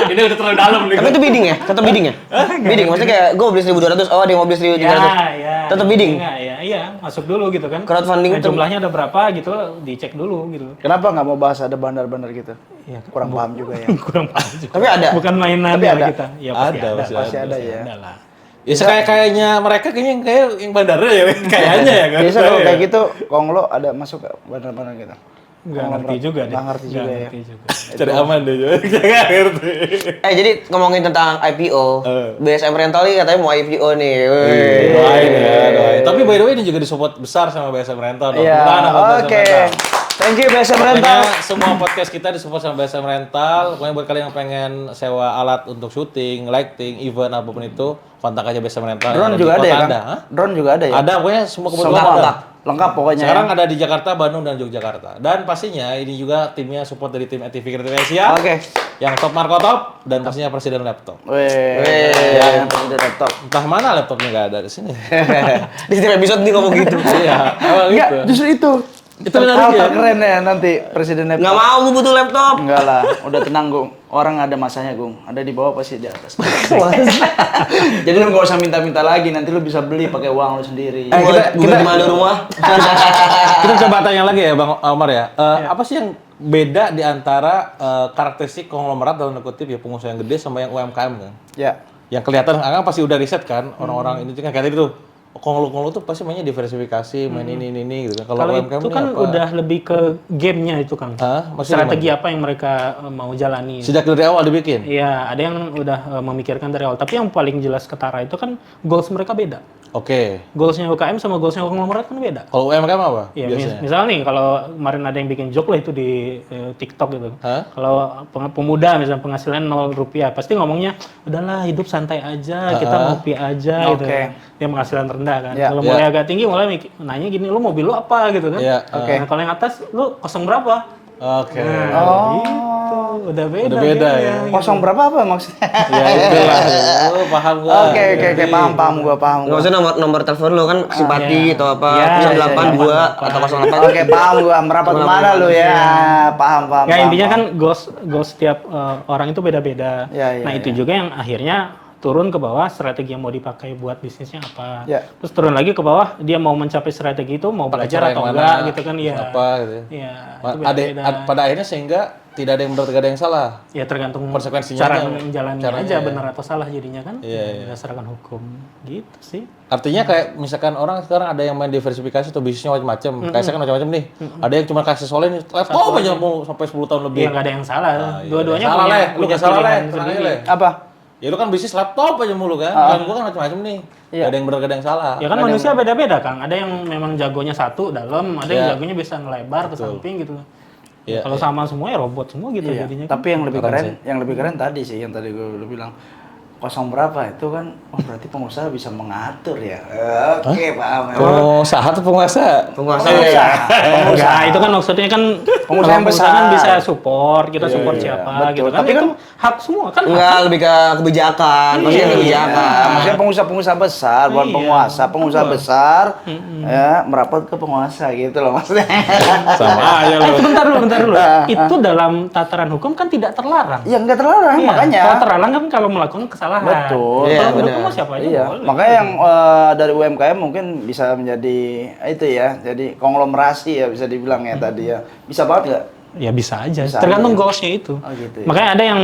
ini udah terlalu dalam nih. Tapi itu bidding ya? Tetap bidding ya? Bidding, maksudnya kayak gue beli 1.200, oh dia mau beli 1.300. Ya. Tetap bidding? Enggak, ya. Iya, masuk dulu gitu kan. Crowdfunding Nah, itu- jumlahnya ada berapa gitu, dicek dulu gitu. Kenapa nggak mau bahas ada bandar-bandar gitu? Iya, Kurang paham juga ya. kurang paham juga. Tapi ada? Bukan mainan Tapi ya ada? kita. Ya pasti Ada, ada. Pasti ada ya. Ada lah. Ya kayaknya mereka kayaknya yang bandarnya ya kayaknya ya kan. Biasa kalau kayak gitu, Konglo ada masuk ke bandar-bandar gitu. Nggak ngerti juga deh. Nggak ngerti juga ya. ngerti juga. Cari aman deh juga. Jangan ngerti. Jadi ngomongin tentang IPO, BSM Rental ini katanya mau IPO nih. Wih. Doain ya, doain. Tapi by the way ini juga disupport besar sama BSM Rental dong. Iya, Bukan sama BSM oke. Rental. Thank you BSM Pokoknya Rental. semua podcast kita disupport sama BSM Rental. Pokoknya buat kalian yang pengen sewa alat untuk syuting, lighting, event apapun itu, kontak aja BSM Rental. Drone Yang juga di ada ya kota kan? Anda. Hah? Drone juga ada ya? Ada, pokoknya semua kebutuhan Lengkap, ada. lengkap pokoknya. Sekarang ya. ada di Jakarta, Bandung, dan Yogyakarta. Dan pastinya ini juga timnya support dari tim ATV Creative Asia. Oke. Yang top Marco Top dan pastinya Presiden Laptop. Weh. Ya, udah laptop. Entah mana laptopnya nggak ada di sini. Di setiap episode nih ngomong gitu. Iya, emang Enggak, gitu. justru itu. Itu menarik ya. Keren ya nanti Presiden Nggak laptop. mau gue butuh laptop. Enggak lah, udah tenang Gung. Orang ada masanya Gung. Ada di bawah pasti di atas. Jadi lu nggak usah minta-minta lagi. Nanti lu bisa beli pakai uang lu sendiri. Gue di rumah. Kita coba tanya lagi ya Bang Omar ya. Apa sih yang beda di antara karakteristik konglomerat dalam tanda kutip ya pengusaha yang gede sama yang UMKM kan? Ya. Yang kelihatan Akang pasti udah riset kan orang-orang ini kan kayak tadi tuh. Konglo tuh pasti mainnya diversifikasi, main ini gitu kan. Kalau UMKM itu ini kan apa? udah lebih ke gamenya itu Kang. Hah? Maksudnya Strategi apa yang mereka mau jalani. Sejak dari awal dibikin. Iya, ada yang udah memikirkan dari awal. Tapi yang paling jelas ketara itu kan goals mereka beda. Oke. Goalsnya UKM sama goalsnya konglomerat kan beda. Kalau UMKM apa? Ya, biasanya? misal nih kalau kemarin ada yang bikin joke lah itu di TikTok gitu. Hah? Kalau pemuda misalnya penghasilan 0 rupiah, pasti ngomongnya udahlah hidup santai aja, kita ngopi aja gitu. Oke. Dia penghasilan rendah kan. Ya. Kalau mulai agak tinggi mulai nanya gini, lu mobil lu apa gitu kan. Iya, oke. Nah, kalau yang atas lu kosong berapa? Oke. Oh. Udah beda. Udah beda gitu ya. Kosong berapa apa maksudnya? Ya itulah. Lu paham gua. Oke, paham gua. Nggak usah nomor telepon lo kan simpati Iya. atau apa, Iya, 08 2 atau 08. Oke, paham gua. Merapat kemana lu ya? Paham. Ya intinya kan goals setiap orang itu beda-beda. Ya, ya, Nah itu juga yang akhirnya turun ke bawah strategi yang mau dipakai buat bisnisnya apa. Ya. Terus turun lagi ke bawah dia mau mencapai strategi itu mau Pakai belajar cara atau yang enggak mana, gitu kan ya. apa gitu ya. Iya. Ma- itu ada beda-beda. pada akhirnya sehingga tidak ada yang benar, tidak ada yang salah. Ya tergantung Konsekuensinya cara aja, menjalani caranya aja ya. benar atau salah jadinya kan. Iya, iya. Berdasarkan hukum gitu sih. Artinya kayak misalkan orang sekarang ada yang main diversifikasi atau bisnisnya macam-macam. Kayak saya kan macam-macam nih. Ada yang cuma kasih soalnya nih, laptop aja mau sampai 10 tahun lebih. Iya nggak ada yang salah. iya. Dua-duanya Salah, punya, Le. Lu punya nggak salah, Le. pilihan Tenang aja, sendiri. Le. Apa? Ya lu kan bisnis laptop aja mulu kan. Kan gua kan macam-macam nih. Iya. Gak ada yang benar, gak ada yang salah. Ya kan manusia beda-beda Kang. Ada yang memang jagonya satu dalam, ada yang Iya. jagonya bisa ngelebar ke samping gitu. Iya, Kalau sama semua ya robot semua gitu Iya. jadinya. Tapi yang lebih keren tadi sih yang tadi gue udah bilang kosong berapa itu kan, oh berarti pengusaha bisa mengatur ya. Oke, paham. Pengusaha atau penguasa? Penguasa Pengusaha. ya. Enggak, itu kan maksudnya kan Pengusaha yang pengusaha kan besar. bisa support, kita support iya, siapa betul. gitu kan. Tapi Tapi kan kan hak semua kan. Enggak, lebih ke kebijakan. Maksudnya Iya. kebijakan. Maksudnya pengusaha-pengusaha besar, bukan Iya. penguasa. Pengusaha besar ya merapat ke penguasa gitu loh maksudnya. Sama aja lu. Bentar dulu. Itu dalam tataran hukum kan tidak terlarang. Ya nggak terlarang, Iya, makanya. Kalau terlarang kan kalau melakukan kesalahan. Betul. Iya, Kalau benar. hukum mah siapa aja Iya, boleh. makanya yang dari UMKM mungkin bisa menjadi itu ya, jadi konglomerasi ya bisa dibilang ya tadi ya. Bisa banget nggak? Ya bisa aja, Bisa tergantung aja. goalsnya itu. Oh, gitu ya. Makanya ada yang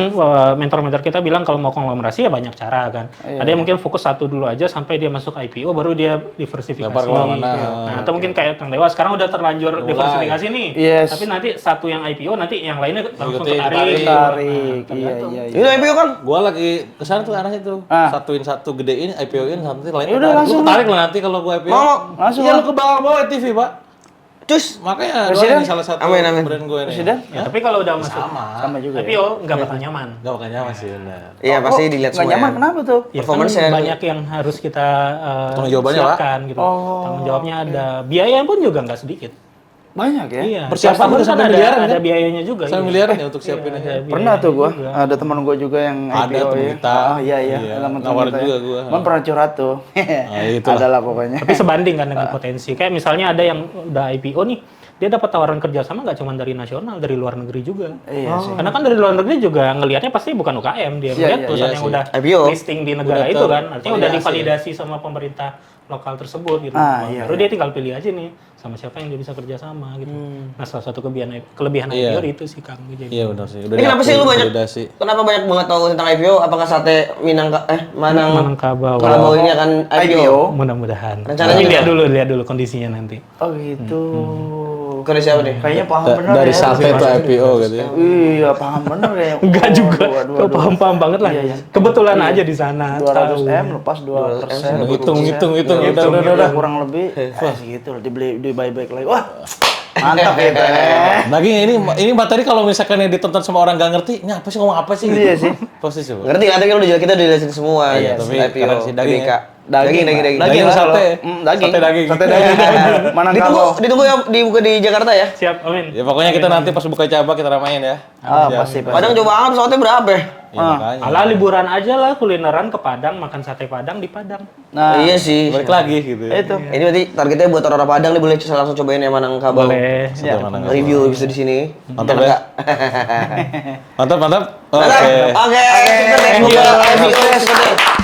mentor-mentor kita bilang kalau mau konglomerasi ya banyak cara kan. Iya. Ada yang mungkin fokus satu dulu aja sampai dia masuk IPO baru dia diversifikasi. Lempar kemana-mana. Nah, atau mungkin kayak Kang Dewa sekarang udah terlanjur diversifikasi nih. Yes. Tapi nanti satu yang IPO nanti yang lainnya langsung Ikutin, ketarik. Tarik, Nah, iya tergantung. iya. Itu IPO kan? Gua lagi kesana tuh arahnya tuh. Ah. Satuin satu gedein, IPO-in nanti lain. Ya udah, tarik. langsung Lu tarik lah nanti kalau gua IPO. Mau, langsung Iya lah. lu ke bawah TV, Pak. Cus. Makanya Presiden? doain salah satu Amin, amin. brand gue nih. Presiden? Ya, tapi kalau udah masuk Sama juga ya. IPO nggak bakal nyaman. Gak bakal nyaman sih benar. Iya, pasti Oh, dilihat nggak semua. nyaman Ya. kenapa tuh? Ya, Performance kan yang- banyak yang harus kita Tanggung jawabannya, Pak. siapkan gitu. Oh. Tanggung jawabnya ada. Biaya pun juga nggak sedikit. Banyak ya. Iya. Persiapan Customer udah sampai ada, miliaran, ada kan? biayanya juga. Sampai iya. miliaran ya untuk siapin Iya, ini. ada Pernah tuh gua, biayanya juga. ada teman gua juga yang Ada IPO temen ya. kita. Oh iya iya, Iya, teman-teman nawarin kita. juga gua. Cuman pernah curhat tuh. itulah. Adalah pokoknya. Tapi sebanding kan dengan potensi. Kayak misalnya ada yang udah IPO nih, dia dapat tawaran kerjasama nggak cuma dari nasional, dari luar negeri juga. Iya sih. Karena kan dari luar negeri juga ngelihatnya pasti bukan UKM, dia Iya, melihat iya, perusahaan iya yang sih. udah IPO. listing di negara Udah itu kan, artinya udah tervalidasi. divalidasi sama pemerintah lokal tersebut gitu. Ah, iya, Baru iya. dia tinggal pilih aja nih sama siapa yang dia bisa kerjasama gitu. Nah salah satu kelebihan Iya. IPO itu sih Kang. Jadi Iya benar sih. Udah Ini kenapa sih lu banyak? validasi. Kenapa banyak banget tahu tentang IPO? Apakah sate Manang Minangkabau. Manang ini akan IPO? Mudah-mudahan. Rencananya Tapi gitu? lihat dulu kondisinya nanti. Oh gitu. Kondisi apa nih? Kayaknya paham bener Dari ya. sate tuh IPO gitu ya. Iya, paham bener ya. Enggak juga. Kau Dua paham-paham banget lah. Iya, iya. Kebetulan aja di sana. 200 tahu. M lepas 2%. Hitung. Udah kurang lebih. Segitu dibeli buy back lagi. Wah. Mantap ya. Teh. Daging ini materi kalau misalkan yang ditonton sama orang gak ngerti, ini apa sih ngomong apa sih? Iya sih. Pasti coba. Ngerti kan? Kan udah kita dijelasin semua. Iya, tapi keren sih daging IPK. ya. Daging. Daging Daging lah sate. kalau- Daging. Sate daging. Sate daging. Mana Ditunggu ya dibuka di Jakarta ya. Siap, amin. Ya pokoknya kita nanti pas buka cabang kita ramain ya. Ah, Siap. pasti. Padang coba banget pesawatnya berapa ya? Ya, makanya. Ala liburan aja lah, kulineran ke Padang, makan sate Padang di Padang. Nah, Iya sih. Balik lagi gitu. ya. itu. Ini berarti targetnya buat orang-orang Padang nih boleh langsung cobain yang Manangkabau. Boleh. Sate mana nggak Review bisa di sini. Mantap Enak ya. nggak? Mantap. Mantap. Oke. Oke. Semoga IPO seperti